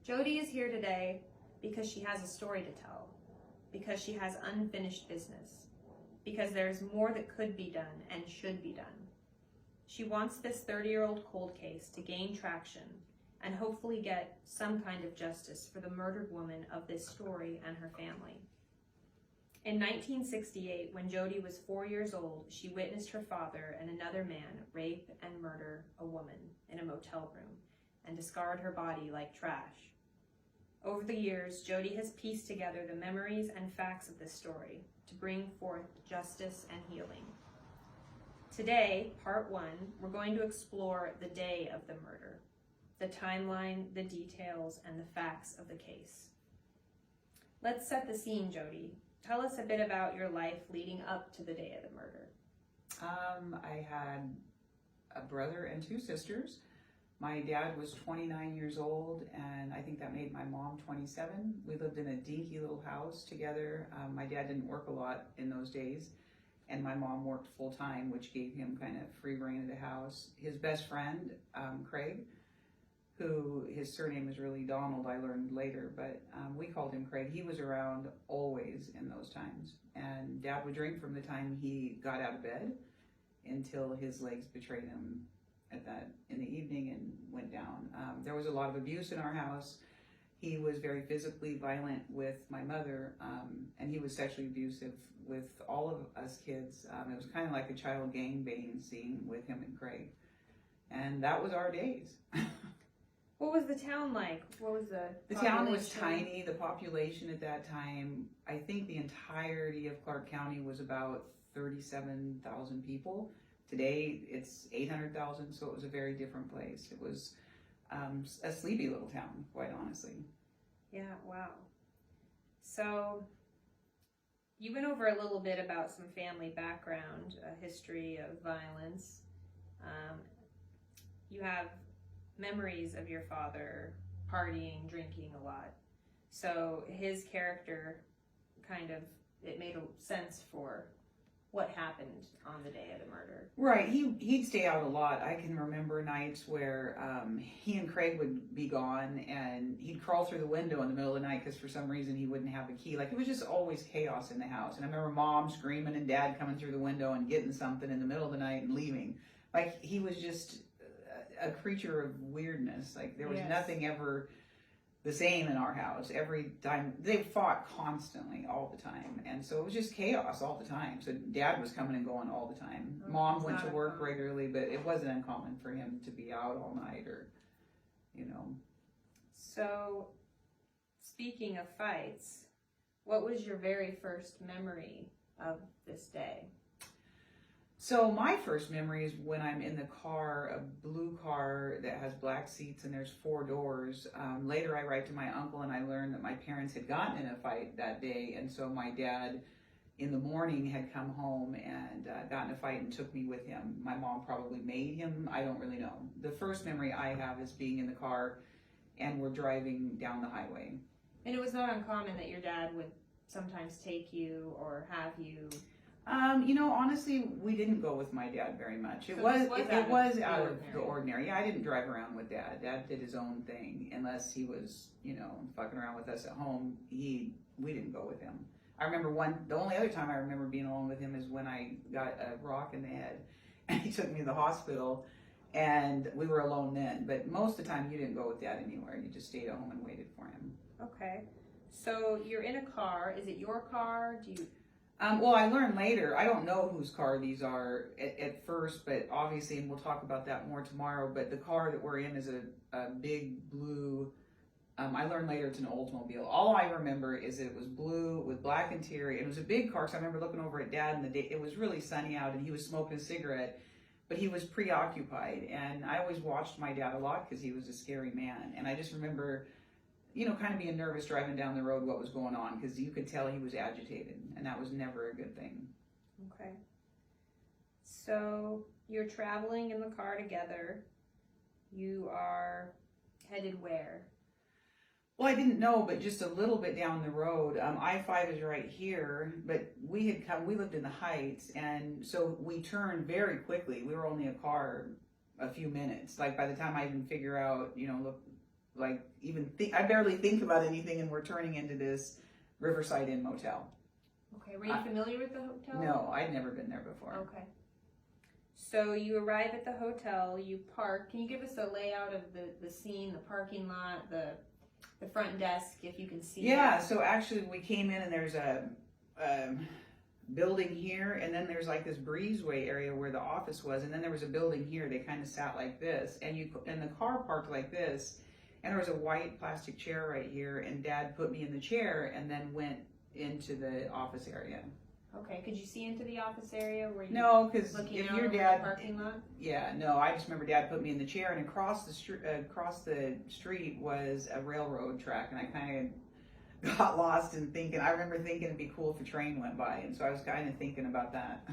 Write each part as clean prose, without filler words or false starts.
Jodie is here today because she has a story to tell, because she has unfinished business, because there's more that could be done and should be done. She wants this 30-year-old cold case to gain traction and hopefully get some kind of justice for the murdered woman of this story and her family. In 1968, when Jodie was 4 years old, she witnessed her father and another man rape and murder a woman in a motel room and discard her body like trash. Over the years, Jodie has pieced together the memories and facts of this story to bring forth justice and healing. Today, part 1, we're going to explore the day of the murder, the timeline, the details, and the facts of the case. Let's set the scene, Jodie. Tell us a bit about your life leading up to the day of the murder. I had a brother and 2 sisters. My dad was 29 years old, and I think that made my mom 27. We lived in a dinky little house together. My dad didn't work a lot in those days, and my mom worked full time, which gave him kind of free reign of the house. His best friend, Craig, who his surname is really Donald, I learned later, but we called him Craig. He was around always in those times, and Dad would drink from the time he got out of bed until his legs betrayed him in the evening and went down. There was a lot of abuse in our house. He was very physically violent with my mother, and he was sexually abusive with all of us kids. It was kind of like a child gangbang scene with him and Craig, and that was our days. What was the town like? What was the town was tiny. The population at that time, I think the entirety of Clark County was about 37,000 people. Today it's 800,000, so it was a very different place. It was a sleepy little town, quite honestly. Yeah, wow. So you went over a little bit about some family background, a history of violence. You have memories of your father partying, drinking a lot. So his character it made sense for what happened on the day of the murder. Right, he'd stay out a lot. I can remember nights where he and Craig would be gone, and he'd crawl through the window in the middle of the night because for some reason he wouldn't have a key. Like, it was just always chaos in the house. And I remember Mom screaming and Dad coming through the window and getting something in the middle of the night and leaving. Like, he was just a creature of weirdness. Like, there was nothing ever the same in our house. Every time they fought constantly all the time, and so it was just chaos all the time. So Dad was coming and going all the time. Mom went to work regularly, but it wasn't uncommon for him to be out all night, or So speaking of fights, what was your very first memory of this day? So my first memory is when I'm in the car, a blue car that has black seats and there's 4 doors. Later I write to my uncle and I learned that my parents had gotten in a fight that day, and so my dad in the morning had come home and gotten in a fight and took me with him. My mom probably made him, I don't really know. The first memory I have is being in the car and we're driving down the highway. And it was not uncommon that your dad would sometimes take you or have you... Honestly, we didn't go with my dad very much. It So was out of the ordinary. ordinary. Yeah, I didn't drive around with Dad. Dad did his own thing, unless he was, fucking around with us at home. We didn't go with him. I remember the only other time I remember being alone with him is when I got a rock in the head, and he took me to the hospital, and we were alone then. But most of the time, you didn't go with Dad anywhere. You just stayed at home and waited for him. Okay. So you're in a car. Is it your car? Do you... Well, I learned later, I don't know whose car these are at first, but obviously, and we'll talk about that more tomorrow, but the car that we're in is a big blue, I learned later it's an Oldsmobile. All I remember is that it was blue with black interior. It was a big car, so I remember looking over at Dad in the day. It was really sunny out, and he was smoking a cigarette, but he was preoccupied, and I always watched my dad a lot because he was a scary man, and I just remember... kind of being nervous driving down the road what was going on, because you could tell he was agitated, and that was never a good thing. Okay. So you're traveling in the car together. You are headed where? Well, I didn't know, but just a little bit down the road. I-5 is right here, but we lived in the Heights, and so we turned very quickly. We were only a car a few minutes. Like, by the time I even figure out, look, like even think. I barely think about anything, and we're turning into this Riverside Inn motel. Okay, were you familiar with the hotel? No, I'd never been there before. Okay. So you arrive at the hotel, you park. Can you give us a layout of the scene, the parking lot, the front desk, if you can see? Yeah, so actually we came in and there's a building here, and then there's like this breezeway area where the office was, and then there was a building here. They kind of sat like this, and the car parked like this, and there was a white plastic chair right here, and Dad put me in the chair and then went into the office area. Okay, could you see into the office area? Were you No, because looking if out your over dad, the parking lot? yeah, no, I just remember Dad put me in the chair, and across the street was a railroad track, and I kind of got lost in thinking. I remember thinking it'd be cool if a train went by, and so I was kind of thinking about that.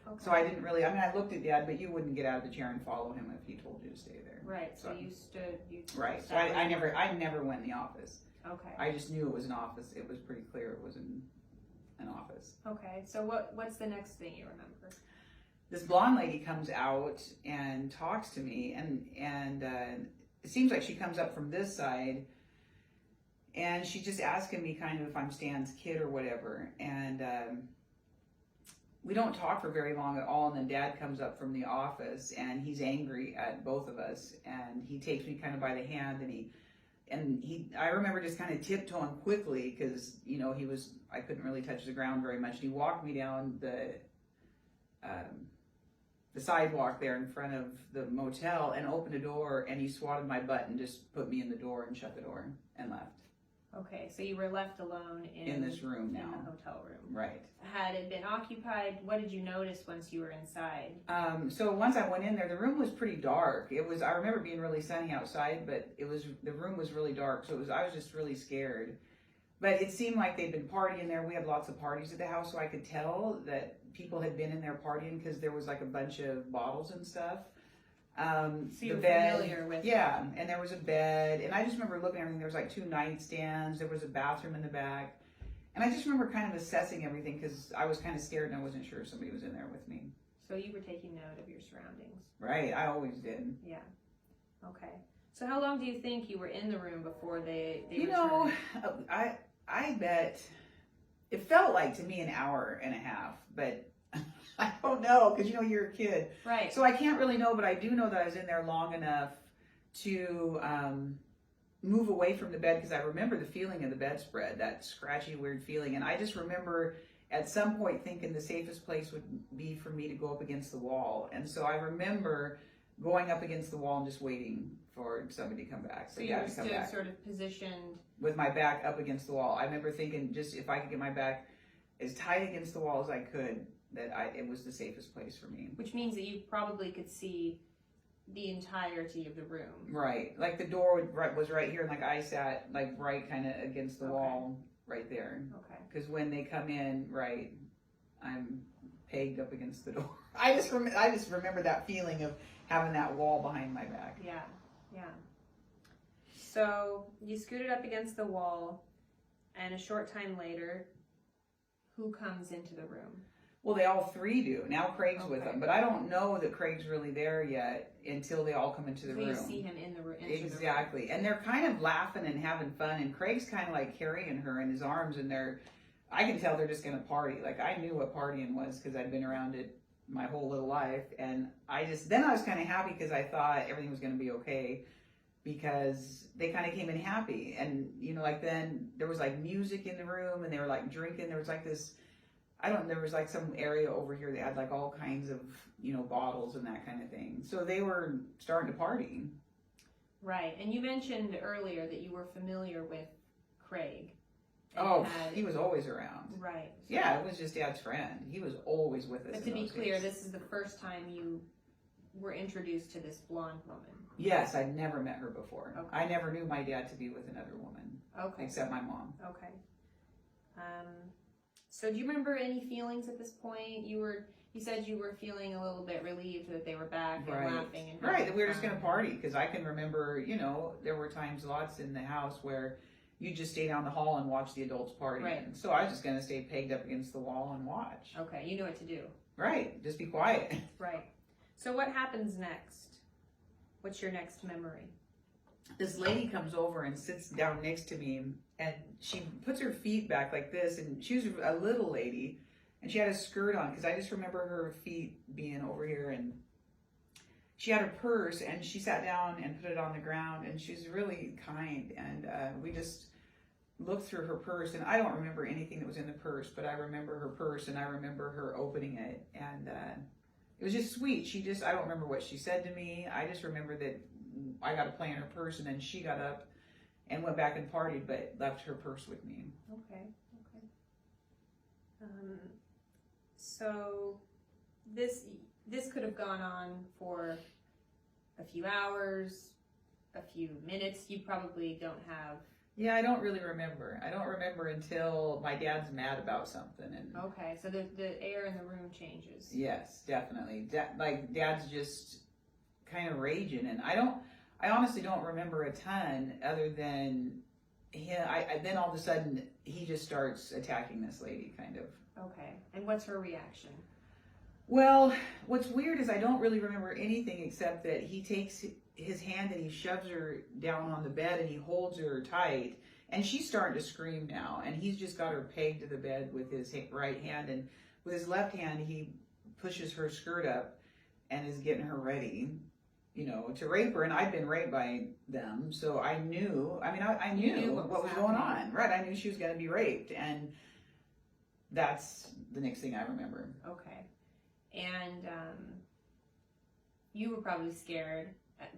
Okay. So I didn't really. I mean, I looked at Dad, but you wouldn't get out of the chair and follow him if he told you to stay there. Right. So you stood. Right. So I never went in the office. Okay. I just knew it was an office. It was pretty clear it was an office. Okay. So what's the next thing you remember? This blonde lady comes out and talks to me, and it seems like she comes up from this side, and she's just asking me kind of if I'm Stan's kid or whatever, and we don't talk for very long at all, and then Dad comes up from the office, and he's angry at both of us, and he takes me kind of by the hand, and I remember just kind of tiptoeing quickly because, I couldn't really touch the ground very much, and he walked me down the sidewalk there in front of the motel and opened a door, and he swatted my butt and just put me in the door and shut the door and left. Okay, so you were left alone in this room now. In the hotel room. Right. Had it been occupied? What did you notice once you were inside? So once I went in there, the room was pretty dark. I remember being really sunny outside, but the room was really dark, so I was just really scared. But it seemed like they'd been partying there. We had lots of parties at the house, so I could tell that people had been in there partying because there was like a bunch of bottles and stuff. So you were bed, familiar with... Yeah, and there was a bed, and I just remember looking at everything. There was like 2 nightstands, there was a bathroom in the back, and I just remember kind of assessing everything because I was kind of scared and I wasn't sure if somebody was in there with me. So you were taking note of your surroundings. Right, I always did. Yeah. Okay. So how long do you think you were in the room before they returned? I bet it felt like to me an hour and a half, but I don't know, because you're a kid. Right. So I can't really know, but I do know that I was in there long enough to move away from the bed, because I remember the feeling of the bedspread, that scratchy, weird feeling. And I just remember at some point thinking the safest place would be for me to go up against the wall. And so I remember going up against the wall and just waiting for somebody to come back. So you were still sort of positioned with my back up against the wall. I remember thinking, just if I could get my back as tight against the wall as I could, it was the safest place for me. Which means that you probably could see the entirety of the room. Right. Like the door was right here, and like I sat like right kind of against the wall right there. Okay. Because when they come in, right, I'm pegged up against the door. I just remember that feeling of having that wall behind my back. Yeah. Yeah. So you scooted up against the wall, and a short time later, who comes into the room? Well, they all 3 do. Now Craig's with them, but I don't know that Craig's really there yet until they all come into the room. You see him in the room. Exactly. And they're kind of laughing and having fun, and Craig's kind of like carrying her in his arms, and I can tell they're just going to party. Like, I knew what partying was because I'd been around it my whole little life, and then I was kind of happy because I thought everything was going to be okay, because they kind of came in happy. And like then there was like music in the room, and they were like drinking. There was like this, there was like some area over here that had like all kinds of bottles and that kind of thing, so they were starting to party. Right. And you mentioned earlier that you were familiar with Craig. He was always around. Right. So yeah, it was just Dad's friend. He was always with us. But to be clear, this is the first time you were introduced to this blonde woman. Yes, I'd never met her before. Okay. I never knew my dad to be with another woman. Okay. Except my mom. Okay. So do you remember any feelings at this point? You said you were feeling a little bit relieved that they were back and laughing and right, that we were just going to party, because I can remember, there were times lots in the house where you just stay down the hall and watch the adults party. Right. So I was just going to stay pegged up against the wall and watch. Okay, you know what to do. Right, just be quiet. Right. So what happens next? What's your next memory? this lady comes over and sits down next to me, and she puts her feet back like this, and she was a little lady, and she had a skirt on, because I just remember her feet being over here, and she had her purse, and she sat down and put it on the ground, and she was really kind, and we just looked through her purse, and I don't remember anything that was in the purse, but I remember her purse, and I remember her opening it, and it was just sweet. I don't remember what she said to me. I just remember that I got to play in her purse, and then she got up and went back and partied, but left her purse with me. Okay. So this could have gone on for a few hours, a few minutes. You probably don't have. Yeah, I don't really remember. I don't remember until my dad's mad about something. And okay, so the air in the room changes. Yes, definitely. Dad's just kind of raging, and I honestly don't remember a ton other than him. Then all of a sudden he just starts attacking this lady, kind of. Okay, and what's her reaction? Well, what's weird is I don't really remember anything except that he takes his hand and he shoves her down on the bed and he holds her tight, and she's starting to scream now, and he's just got her pegged to the bed with his right hand, and with his left hand he pushes her skirt up and is getting her ready, to rape her. And I'd been raped by them, so I knew. I knew what was going on, right? I knew she was going to be raped, and that's the next thing I remember. Okay. And you were probably scared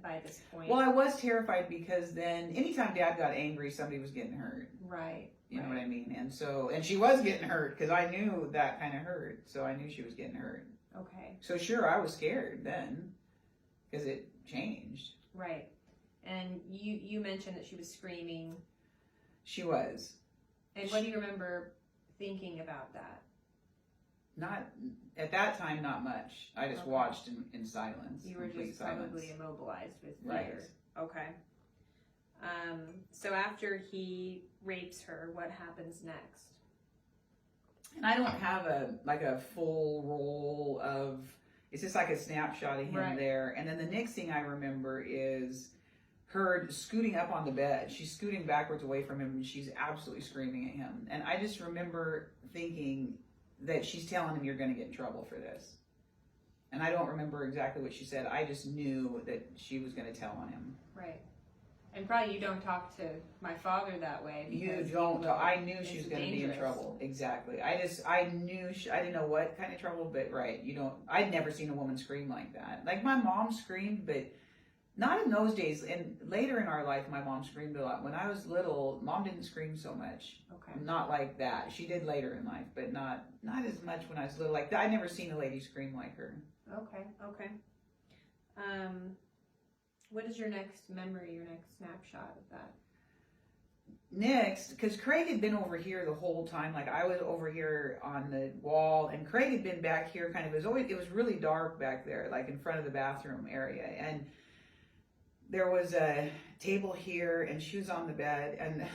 by this point. Well, I was terrified, because then anytime Dad got angry, somebody was getting hurt. Right. You know what I mean? And she was getting hurt, because I knew that kind of hurt. So I knew she was getting hurt. Okay. So sure, I was scared then, because it changed. Right. And you mentioned that she was screaming. She was. And what do you remember thinking about that? Not at that time, not much. I just watched in silence. You were just probably immobilized with fear. Right. Okay. So after he rapes her, what happens next? And I don't have a full roll of. It's just like a snapshot of him there. And then the next thing I remember is her scooting up on the bed. She's scooting backwards away from him, and she's absolutely screaming at him. And I just remember thinking that she's telling him, you're going to get in trouble for this. And I don't remember exactly what she said. I just knew that she was going to tell on him. Right. And probably you don't talk to my father that way. You don't. I knew she was going to be in trouble. Exactly. I knew, I didn't know what kind of trouble, but you don't, I'd never seen a woman scream like that. Like my mom screamed, but not in those days. And later in our life, my mom screamed a lot. When I was little, Mom didn't scream so much. Okay. Not like that. She did later in life, but not as much when I was little. Like that. I'd never seen a lady scream like her. Okay. What is your next memory, your next snapshot of that? Next, because Craig had been over here the whole time. Like I was over here on the wall, and Craig had been back here. Kind of, it was really dark back there, like in front of the bathroom area, and there was a table here, and she was on the bed, and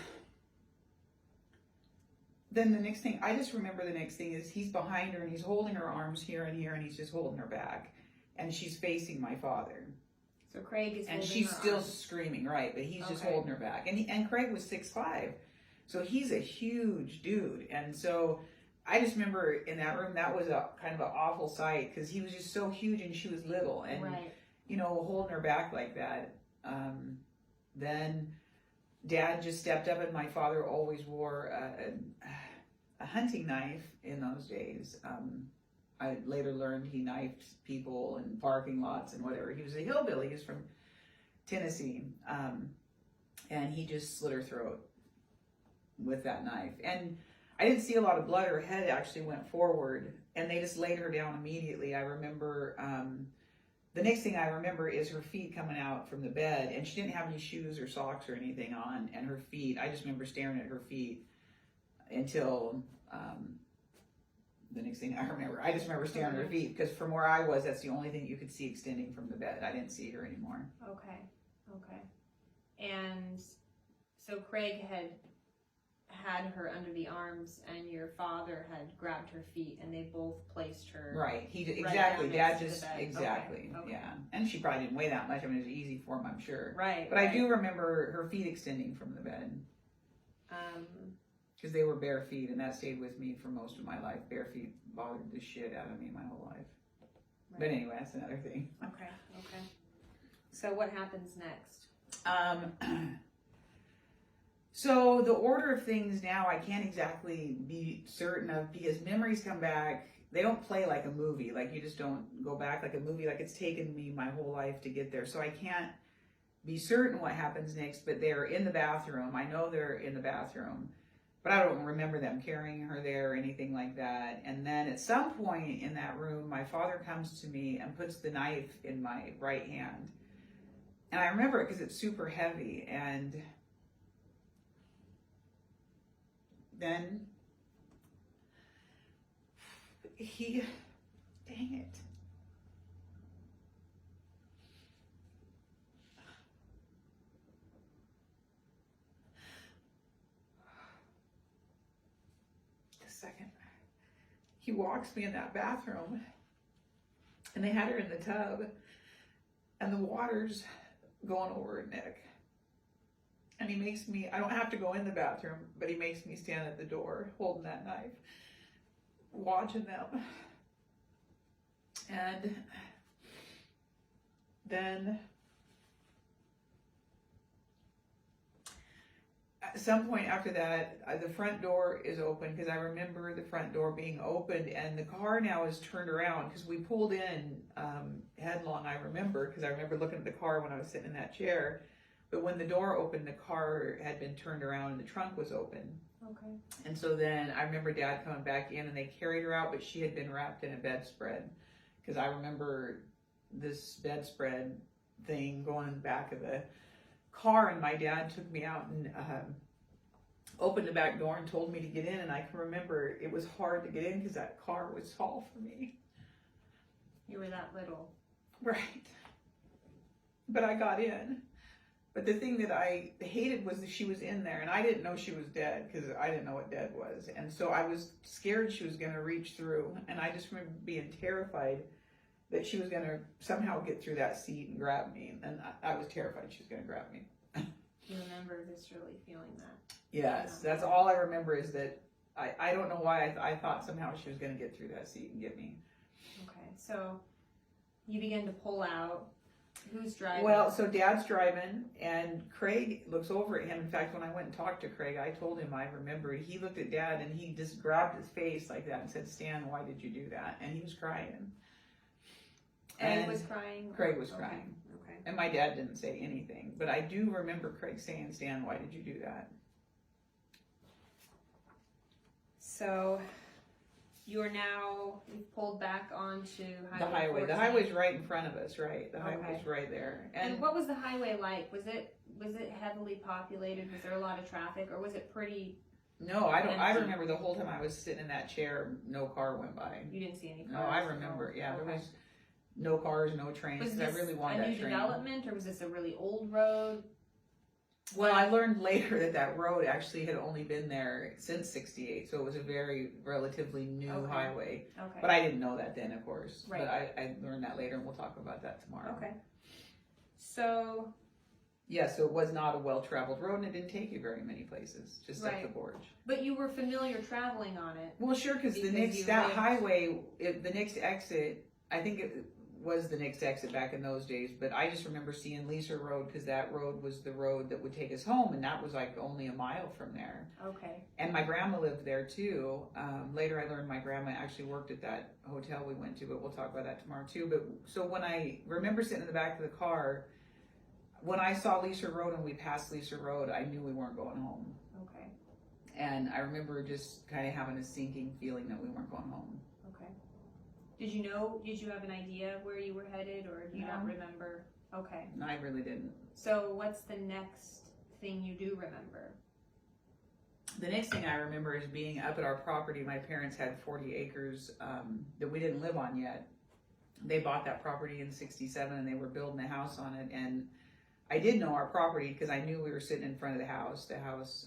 then the next thing, I just remember the next thing is he's behind her, and he's holding her arms here and here, and he's just holding her back, and she's facing my father. So Craig is, and she's still screaming, right? But he's just holding her back, and Craig was 6'5", so he's a huge dude. And so I just remember in that room, that was a kind of an awful sight, because he was just so huge and she was little, and holding her back like that. Then Dad just stepped up, and my father always wore a hunting knife in those days. I later learned he knifed people in parking lots and whatever. He was a hillbilly. He was from Tennessee. And he just slit her throat with that knife. And I didn't see a lot of blood. Her head actually went forward, and they just laid her down immediately. I remember, the next thing I remember is her feet coming out from the bed, and she didn't have any shoes or socks or anything on, and her feet, I just remember staring at her feet until, the next thing I remember, I just remember staring at her feet, because from where I was, that's the only thing you could see extending from the bed. I didn't see her anymore. Okay. And so Craig had her under the arms and your father had grabbed her feet and they both placed her. Right. Exactly. Dad Next to the just, bed. exactly. Okay. Yeah. And she probably didn't weigh that much. I mean, it was easy for him, I'm sure. Right. But I do remember her feet extending from the bed. Because they were bare feet, and that stayed with me for most of my life. Bare feet bothered the shit out of me my whole life. Right. But anyway, that's another thing. Okay. So what happens next? So the order of things now, I can't exactly be certain of, because memories come back. They don't play like a movie. Like, you just don't go back like a movie. Like, it's taken me my whole life to get there. So I can't be certain what happens next, but they're in the bathroom. I know they're in the bathroom, but I don't remember them carrying her there or anything like that. And then at some point in that room, my father comes to me and puts the knife in my right hand. And I remember it because it's super heavy. And then dang it. Second, he walks me in that bathroom, and they had her in the tub, and the water's going over her neck, and he makes me, I don't have to go in the bathroom, but he makes me stand at the door holding that knife, watching them. And then at some point after that, the front door is open, because I remember the front door being opened, and the car now is turned around, because we pulled in headlong, I remember, because I remember looking at the car when I was sitting in that chair. But when the door opened, the car had been turned around and the trunk was open. Okay. And so then I remember Dad coming back in, and they carried her out, but she had been wrapped in a bedspread, because I remember this bedspread thing going in the back of the car, and my dad took me out and opened the back door and told me to get in. And I can remember it was hard to get in because that car was tall for me. You were that little. Right. But I got in. But the thing that I hated was that she was in there, and I didn't know she was dead, because I didn't know what dead was. And so I was scared she was going to reach through, and I just remember being terrified that she was going to somehow get through that seat and grab me. And I was terrified she was going to grab me. You remember viscerally feeling that? Yes, that's all I remember, is that I don't know why I thought somehow she was going to get through that seat and get me. Okay, so you begin to pull out. Who's driving? Well, so Dad's driving, and Craig looks over at him. In fact, when I went and talked to Craig, I told him I remembered. He looked at Dad, and he just grabbed his face like that and said, "Stan, why did you do that?" And he was crying. Craig was crying? Craig was crying. Okay. And my dad didn't say anything. But I do remember Craig saying, "Stan, why did you do that?" So you've pulled back onto The highway. 14. The highway's right in front of us, right? The highway's right there. And what was the highway like? Was it heavily populated? Was there a lot of traffic, or was it pretty? No, I don't. Empty. I remember the whole time I was sitting in that chair, no car went by. You didn't see any cars? No, I remember. Yeah, there was no cars, no trains. Was I this really wanted a new that train. development, or was this a really old road? Well, I learned later that road actually had only been there since '68, so it was a very relatively new highway. Okay. But I didn't know that then, of course. Right. But I learned that later, and we'll talk about that tomorrow. Okay. So. Yeah, so it was not a well-traveled road, and it didn't take you very many places, just up the gorge. But you were familiar traveling on it. Well, sure, because the next exit, I think it was the next exit back in those days, but I just remember seeing Lisa Road, because that road was the road that would take us home, and that was like only a mile from there. Okay. And my grandma lived there too. Later I learned my grandma actually worked at that hotel we went to, but we'll talk about that tomorrow too. But so when I remember sitting in the back of the car, when I saw Lisa Road and we passed Lisa Road, I knew we weren't going home. Okay. And I remember just kind of having a sinking feeling that we weren't going home. Okay. Did you have an idea of where you were headed, or do you not remember? Okay. No, I really didn't. So what's the next thing you do remember? The next thing I remember is being up at our property. My parents had 40 acres that we didn't live on yet. They bought that property in '67, and they were building a house on it. And I did know our property because I knew we were sitting in front of the house. The house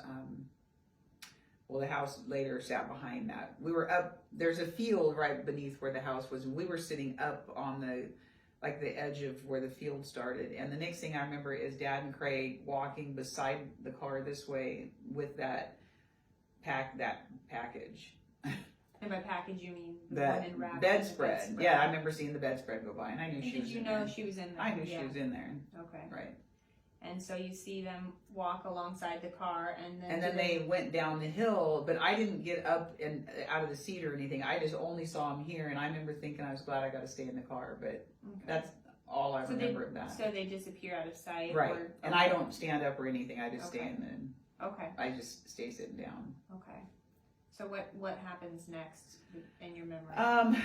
Well, the house later sat behind that. We were up, there's a field right beneath where the house was, and we were sitting up on the edge of where the field started. And the next thing I remember is Dad and Craig walking beside the car this way with that package. And by package, you mean That wooden wrap? bedspread. Yeah, I remember seeing the bedspread go by, and I knew she was in there. Did you know she was in there? I knew she was in there. Okay. Right. And so you see them walk alongside the car, and then they went down the hill, but I didn't get up and out of the seat or anything. I just only saw him here, and I remember thinking I was glad I got to stay in the car, but that's all I remember of that. So they disappear out of sight? Right. Or, and I don't stand up or anything. I just stand and Okay. I just stay sitting down. Okay. So what happens next in your memory?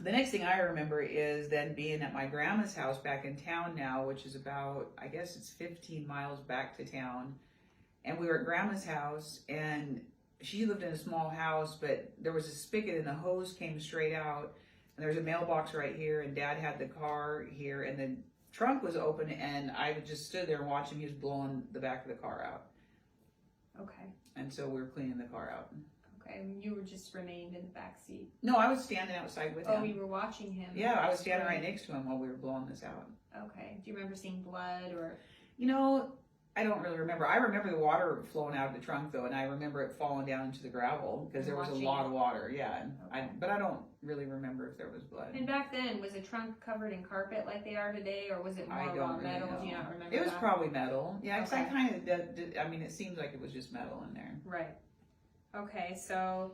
The next thing I remember is then being at my grandma's house back in town now, which is about, I guess it's 15 miles back to town. And we were at grandma's house, and she lived in a small house, but there was a spigot and the hose came straight out. And there was a mailbox right here, and Dad had the car here, and the trunk was open, and I just stood there and watched him. He was blowing the back of the car out. Okay. And so we were cleaning the car out. Okay, you were just remained in the back seat. No, I was standing outside with him. Oh, you were watching him. Yeah, I was standing right next to him while we were blowing this out. Okay. Do you remember seeing blood or? You know, I don't really remember. I remember the water flowing out of the trunk though, and I remember it falling down into the gravel because there was a lot of water. Yeah, but I don't really remember if there was blood. And back then, was the trunk covered in carpet like they are today, or was it more raw metal? Do you not remember? It was probably metal. Yeah, because Okay. I kind of did. I mean, it seems like it was just metal in there. Right. Okay, so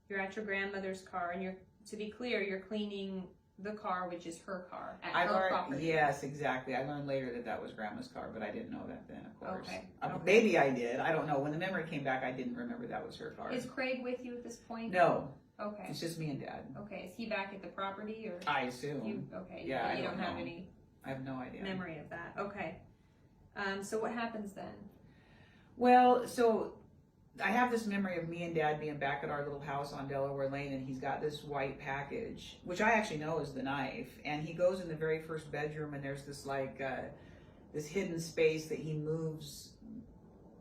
you're at your grandmother's car, and to be clear, you're cleaning the car, which is her car, at her property. Yes, exactly. I learned later that that was Grandma's car, but I didn't know that then, of course. Okay. Maybe I did. I don't know. When the memory came back, I didn't remember that was her car. Is Craig with you at this point? No. Okay. It's just me and Dad. Okay. Is he back at the property, or? I assume. Okay. Yeah, but I you don't don't have know. any I have no idea. memory of that. Okay. So what happens then? Well, so I have this memory of me and Dad being back at our little house on Delaware Lane, and he's got this white package, which I actually know is the knife. And he goes in the very first bedroom, and there's this this hidden space that he moves,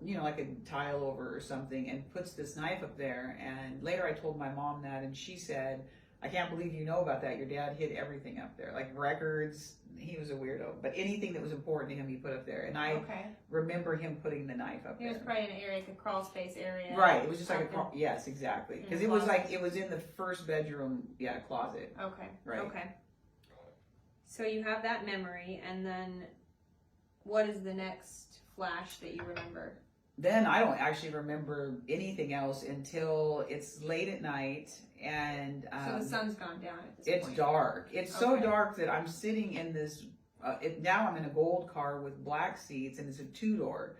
like a tile over or something, and puts this knife up there. And later I told my mom that, and she said, "I can't believe you know about that. Your dad hid everything up there, like records." He was a weirdo, but anything that was important to him, he put up there. And I remember him putting the knife up there. It was probably an area, like a crawl space area. Right. It was just like yes, exactly. Because it was closet. it was in the first bedroom, closet. Okay. Right. Okay. So you have that memory, and then what is the next flash that you remember? Then I don't actually remember anything else until it's late at night, and so the sun's gone down at this it's point. dark. It's so dark that I'm sitting in this. Now I'm in a gold car with black seats, and it's a 2-door.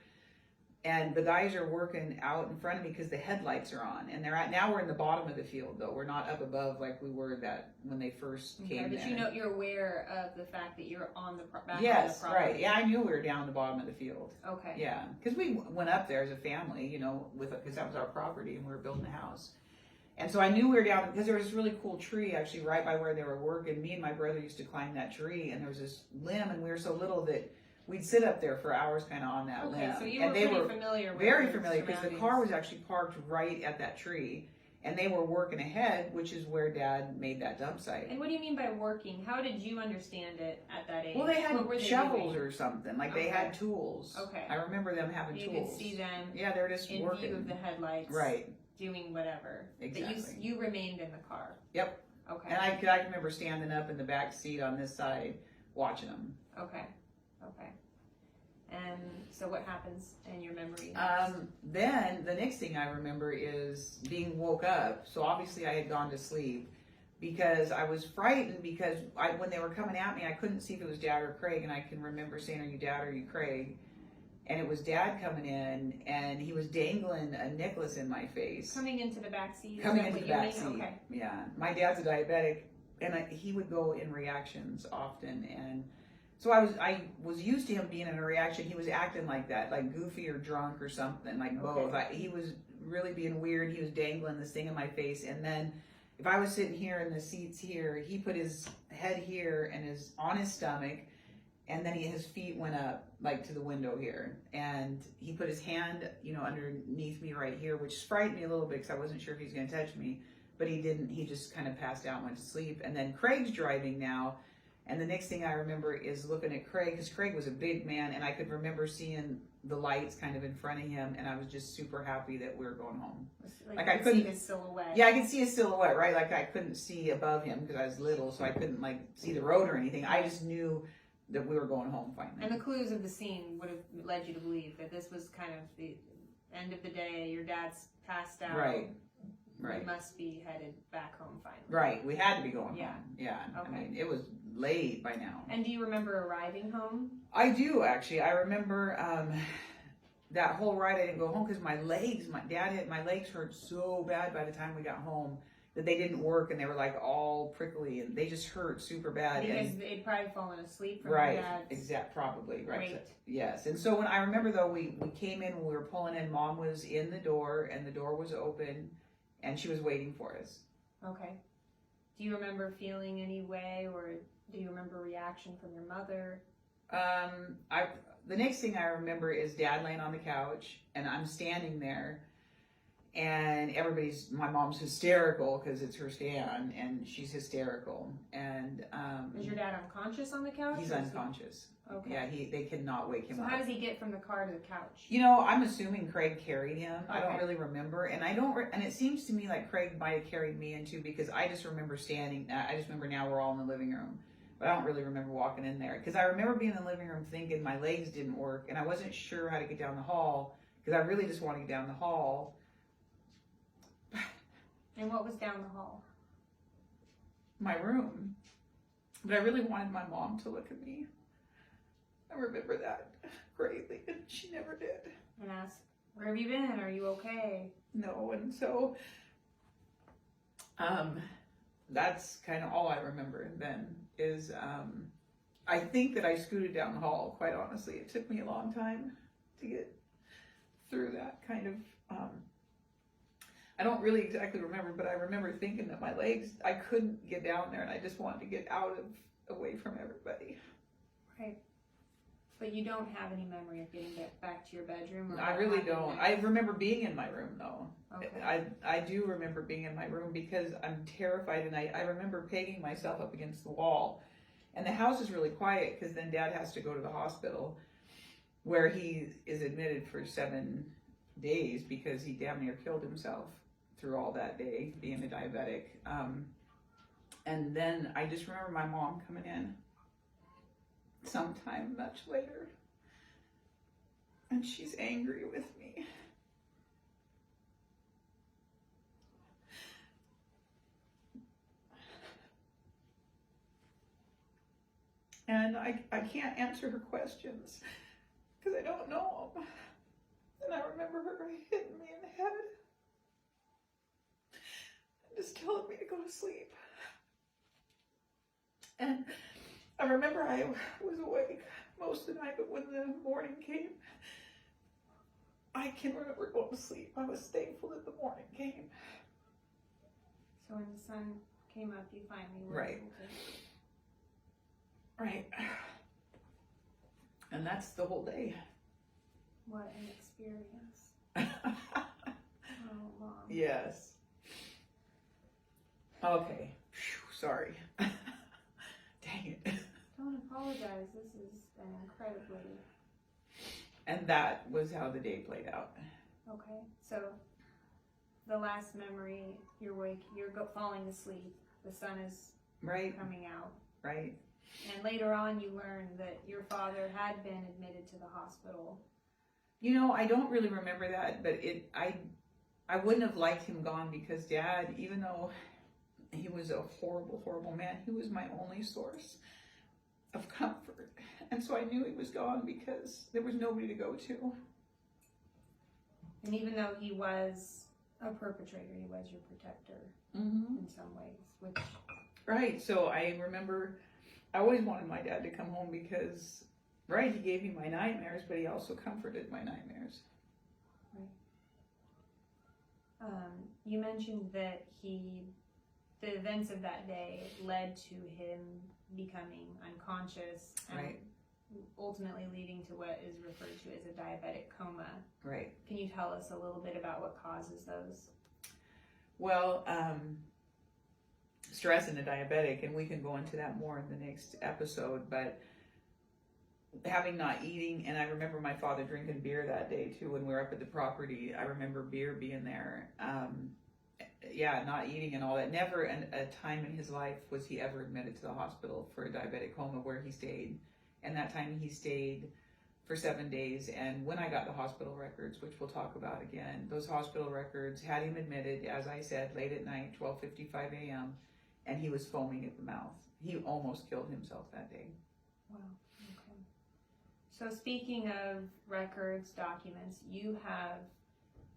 And the guys are working out in front of me because the headlights are on, and now we're in the bottom of the field though. We're not up above like we were when they first came But there. you're aware of the fact that you're on the back of the Yes, property. right. Yeah, I knew we were down the bottom of the field. Okay. Yeah, because we went up there as a family, because that was our property and we were building a house. And so I knew we were down because there was this really cool tree actually right by where they were working. Me and my brother used to climb that tree, and there was this limb, and we were so little that we'd sit up there for hours kind of on that limb. So you were pretty familiar with very familiar because the car was actually parked right at that tree, and they were working ahead, which is where Dad made that dump site. And what do you mean by working? How did you understand it at that age? Well, they had What were they shovels doing? or something. Like they had tools. Okay. I remember them having You tools. could see them Yeah, they were just in working. view of the headlights. Right. Doing whatever. Exactly. That you remained in the car. Yep. Okay. And I remember standing up in the back seat on this side watching them. Okay. Okay. And so what happens in your memory? Then the next thing I remember is being woke up. So obviously I had gone to sleep because I was frightened because when they were coming at me, I couldn't see if it was Dad or Craig, and I can remember saying, "Are you Dad or are you Craig?" And it was Dad coming in, and he was dangling a necklace in my face. Coming into the back seat? Coming into the back seat. Okay. Yeah. My dad's a diabetic, and he would go in reactions often, and so I was used to him being in a reaction. He was acting like that, like goofy or drunk or something, like both. He was really being weird. He was dangling this thing in my face, and then if I was sitting here in the seats here, he put his head here and on his stomach, and then his feet went up like to the window here, and he put his hand, you know, underneath me right here, which frightened me a little bit because I wasn't sure if he was going to touch me, but he didn't. He just kind of passed out and went to sleep. And then Craig's driving now, and the next thing I remember is looking at Craig, because Craig was a big man, and I could remember seeing the lights kind of in front of him, and I was just super happy that we were going home. Like I couldn't see his silhouette. Yeah, I could see his silhouette, right? Like I couldn't see above him because I was little, so I couldn't like see the road or anything. I just knew that we were going home finally. And the clues of the scene would have led you to believe that this was kind of the end of the day. Your dad's passed out. Right. We must be headed back home finally. Right. We had to be going Yeah. home. Yeah. Okay. I mean, it was late by now. And do you remember arriving home? I do, actually. I remember that whole ride. I didn't go home because my legs hurt so bad by the time we got home that they didn't work, and they were like all prickly, and they just hurt super bad. Because and, they'd probably fallen asleep from right, your dad's probably, right. weight. Yes, and so when I remember though, we came in when we were pulling in, Mom was in the door, and the door was open, and she was waiting for us. Okay. Do you remember feeling any way, or do you remember reaction from your mother? The next thing I remember is Dad laying on the couch, and I'm standing there, and my mom's hysterical because it's her stand, and she's hysterical. And is your dad unconscious on the couch? He's unconscious. Okay. Yeah, they cannot wake him up. So how does he get from the car to the couch? You know, I'm assuming Craig carried him. Okay. I don't really remember, and and it seems to me like Craig might have carried me in too, because I just remember standing. I just remember now we're all in the living room, but I don't really remember walking in there, because I remember being in the living room thinking my legs didn't work, and I wasn't sure how to get down the hall because I really just wanted to get down the hall. And what was down the hall? My room, but I really wanted my mom to look at me. I remember that greatly, and she never did. And asked, "Where have you been? Are you okay?" No, and so that's kind of all I remember then is I think that I scooted down the hall, quite honestly. It took me a long time to get through that kind of I don't really exactly remember, but I remember thinking that my legs, I couldn't get down there, and I just wanted to get away from everybody. Right. But you don't have any memory of getting back to your bedroom? Or I really don't. I remember being in my room, though. Okay. I do remember being in my room because I'm terrified, and I remember pegging myself up against the wall. And the house is really quiet because then Dad has to go to the hospital where he is admitted for 7 days because he damn near killed himself through all that day, being a diabetic. And then I just remember my mom coming in sometime much later, and she's angry with me. And I can't answer her questions because I don't know them. And I remember her hitting me in the head and just telling me to go to sleep. And I remember I was awake most of the night, but when the morning came, I can remember going to sleep. I was thankful that the morning came. So when the sun came up, you finally were Right. able to... Right. And that's the whole day. What an experience. Oh, Mom. Yes. Okay. Phew, sorry. Dang it. Don't apologize. This has been incredibly... And that was how the day played out. Okay. So the last memory, you're falling asleep. The sun is Right. coming out. Right. And later on, you learned that your father had been admitted to the hospital. You know, I don't really remember that, but I wouldn't have liked him gone because Dad, even though he was a horrible, horrible man, he was my only source of comfort. And so I knew he was gone because there was nobody to go to. And even though he was a perpetrator, he was your protector Mm-hmm. in some ways, which... Right, so I remember I always wanted my dad to come home because, right, he gave me my nightmares, but he also comforted my nightmares. Right. You mentioned that the events of that day led to him becoming unconscious. And Right. ultimately leading to what is referred to as a diabetic coma. Right. Can you tell us a little bit about what causes those? Well, stress in the diabetic, and we can go into that more in the next episode, but having not eating, and I remember my father drinking beer that day too when we were up at the property. I remember beer being there. Not eating and all that. Never a time in his life was he ever admitted to the hospital for a diabetic coma where he stayed. And that time he stayed for 7 days. And when I got the hospital records, which we'll talk about again, those hospital records had him admitted, as I said, late at night, 12:55 a.m., and he was foaming at the mouth. He almost killed himself that day. Wow. Okay. So speaking of records, documents, you have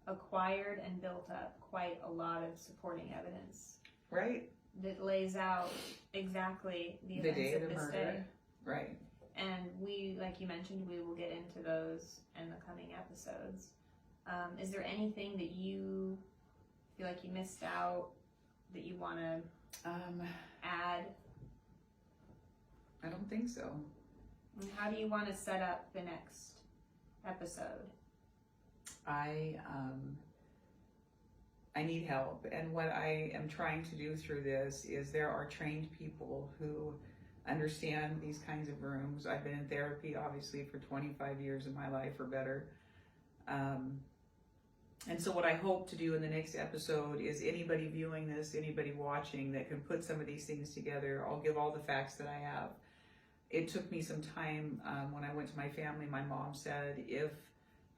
acquired and built up quite a lot of supporting evidence. Right. That lays out exactly the events day of the this murder. day. Right. And we, like you mentioned, we will get into those in the coming episodes. Is there anything that you feel like you missed out that you want to add? I don't think so. And how do you want to set up the next episode? I need help, and what I am trying to do through this is there are trained people who understand these kinds of rooms. I've been in therapy obviously for 25 years of my life or better, and so what I hope to do in the next episode is anybody viewing this, anybody watching that can put some of these things together. I'll give all the facts that I have. It took me some time. When I went to my family, my mom said if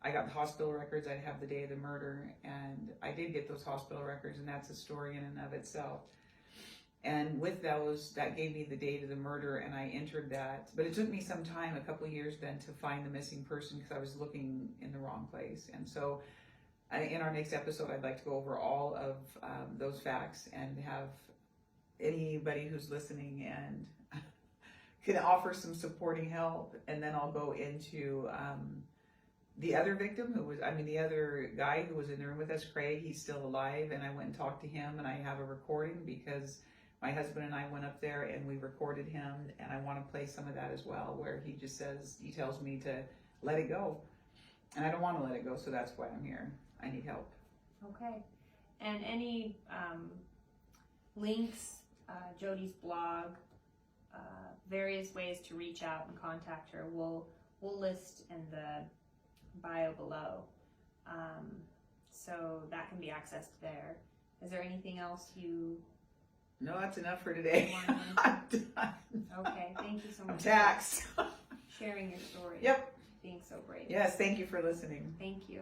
I got the hospital records, I'd have the day of the murder, and I did get those hospital records, and that's a story in and of itself. And with those, that gave me the date of the murder, and I entered that. But it took me some time, a couple of years then, to find the missing person because I was looking in the wrong place. And so in our next episode, I'd like to go over all of those facts and have anybody who's listening and can offer some supporting help. And then I'll go into the other victim the other guy who was in the room with us, Craig. He's still alive, and I went and talked to him, and I have a recording because my husband and I went up there and we recorded him, and I want to play some of that as well, where he tells me to let it go, and I don't want to let it go, so that's why I'm here. I need help. Okay. And any links, Jodie's blog, various ways to reach out and contact her, we'll list in the bio below, so that can be accessed there. Is there anything else you? No, that's enough for today. I'm done. Okay, thank you so much. I'm taxed. Sharing your story. Yep. Being so brave. Yes, thank you for listening. Thank you.